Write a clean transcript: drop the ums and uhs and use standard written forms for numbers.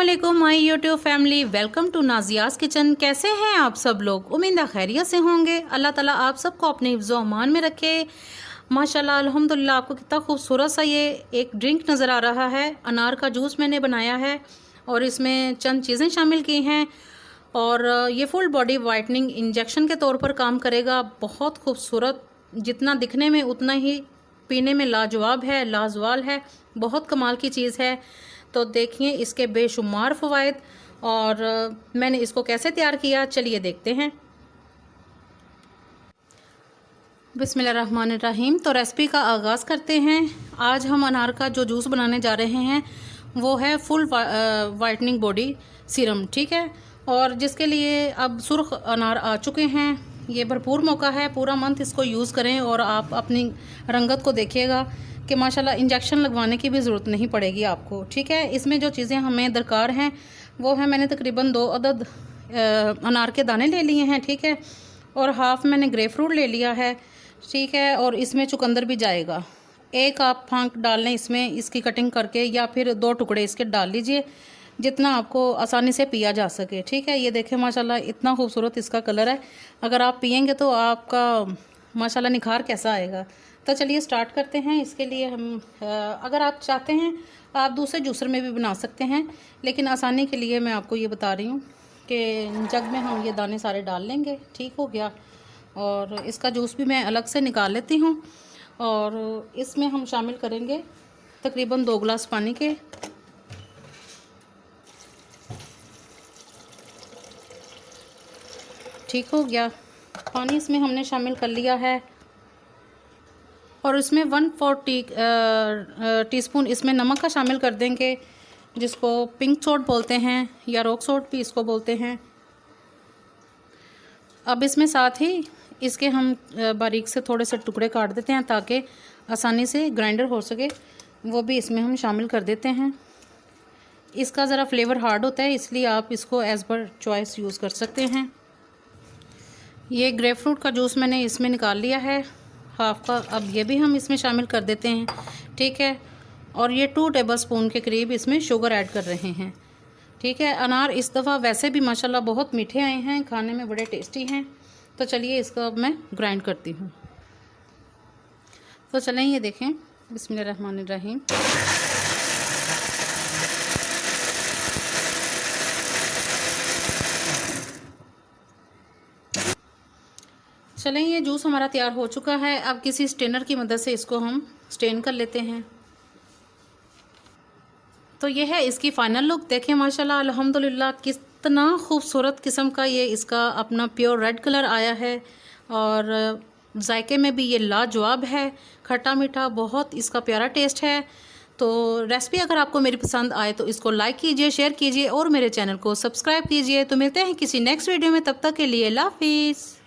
अस्सलामुअलैकुम my YouTube family, welcome to Nazia's kitchen. कैसे हैं आप सब लोग? उम्मीद खैरियत से होंगे। अल्लाह ताला आप सबको अपने हिफ्ज़ व अमान में रखे। माशाल्लाह अल्हम्दुलिल्लाह। आपको कितना खूबसूरत सा ये एक ड्रिंक नज़र आ रहा है। अनार का जूस मैंने बनाया है और इसमें चंद चीज़ें शामिल की हैं और ये फुल बॉडी वाइटनिंग इंजेक्शन के तौर पर काम करेगा। बहुत खूबसूरत, जितना दिखने में उतना ही पीने में लाजवाब है, लाजवाल है, बहुत कमाल की चीज़ है। तो देखिए इसके बेशुमार फ़वाइद और मैंने इसको कैसे तैयार किया, चलिए देखते हैं। बिस्मिल्लाहिर्रहमानिर्रहीम। तो रेसिपी का आगाज़ करते हैं। आज हम अनार का जो जूस बनाने जा रहे हैं वो है फुल वाइटनिंग बॉडी सीरम, ठीक है। और जिसके लिए अब सुर्ख अनार आ चुके हैं। ये भरपूर मौका है, पूरा मंथ इसको यूज़ करें और आप अपनी रंगत को देखिएगा कि माशाल्लाह इंजेक्शन लगवाने की भी ज़रूरत नहीं पड़ेगी आपको, ठीक है। इसमें जो चीज़ें हमें दरकार हैं वो है, मैंने तकरीबन 2 अदद अनार के दाने ले लिए हैं, ठीक है। और हाफ़ मैंने ग्रे फ्रूट ले लिया है, ठीक है। और इसमें चुकंदर भी जाएगा। एक आप फांक डाल लें इसमें, इसकी कटिंग करके, या फिर 2 टुकड़े इसके डाल लीजिए जितना आपको आसानी से पिया जा सके, ठीक है। ये देखें माशाल्लाह इतना खूबसूरत इसका कलर है। अगर आप पियेंगे तो आपका माशाल्लाह निखार कैसा आएगा। तो चलिए स्टार्ट करते हैं। इसके लिए हम अगर आप चाहते हैं आप दूसरे जूसर में भी बना सकते हैं, लेकिन आसानी के लिए मैं आपको ये बता रही हूँ कि जग में हम ये दाने सारे डाल लेंगे, ठीक हो गया। और इसका जूस भी मैं अलग से निकाल लेती हूँ और इसमें हम शामिल करेंगे तकरीबन 2 गिलास पानी के। ठीक हो गया, पानी इसमें हमने शामिल कर लिया है। और इसमें 1/4 टीस्पून इसमें नमक का शामिल कर देंगे, जिसको पिंक सोल्ट बोलते हैं या रॉक सोल्ट भी इसको बोलते हैं। अब इसमें साथ ही इसके हम बारीक से थोड़े से टुकड़े काट देते हैं ताकि आसानी से ग्राइंडर हो सके, वो भी इसमें हम शामिल कर देते हैं। इसका ज़रा फ्लेवर हार्ड होता है, इसलिए आप इसको एज़ पर चॉइस यूज़ कर सकते हैं। ये ग्रेप फ्रूट का जूस मैंने इसमें निकाल लिया है हाफ़ का। अब ये भी हम इसमें शामिल कर देते हैं, ठीक है। और ये 2 टेबलस्पून के करीब इसमें शुगर ऐड कर रहे हैं, ठीक है। अनार इस दफ़ा वैसे भी माशाल्लाह बहुत मीठे आए हैं, खाने में बड़े टेस्टी हैं। तो चलिए इसको अब मैं ग्राइंड करती हूँ। तो चलें ये देखें, बिस्मिल्लाहिर्रहमानिर्रहीम। चलें ये जूस हमारा तैयार हो चुका है। अब किसी स्ट्रेनर की मदद से इसको हम स्ट्रेन कर लेते हैं। तो ये है इसकी फ़ाइनल लुक। देखें माशाल्लाह अल्हम्दुलिल्लाह कितना खूबसूरत किस्म का ये इसका अपना प्योर रेड कलर आया है। और जायके में भी ये लाजवाब है, खट्टा मीठा, बहुत इसका प्यारा टेस्ट है। तो रेसिपी अगर आपको मेरी पसंद आए तो इसको लाइक कीजिए, शेयर कीजिए और मेरे चैनल को सब्सक्राइब कीजिए। तो मिलते हैं किसी नेक्स्ट वीडियो में, तब तक के लिए अल्लाह हाफिज़।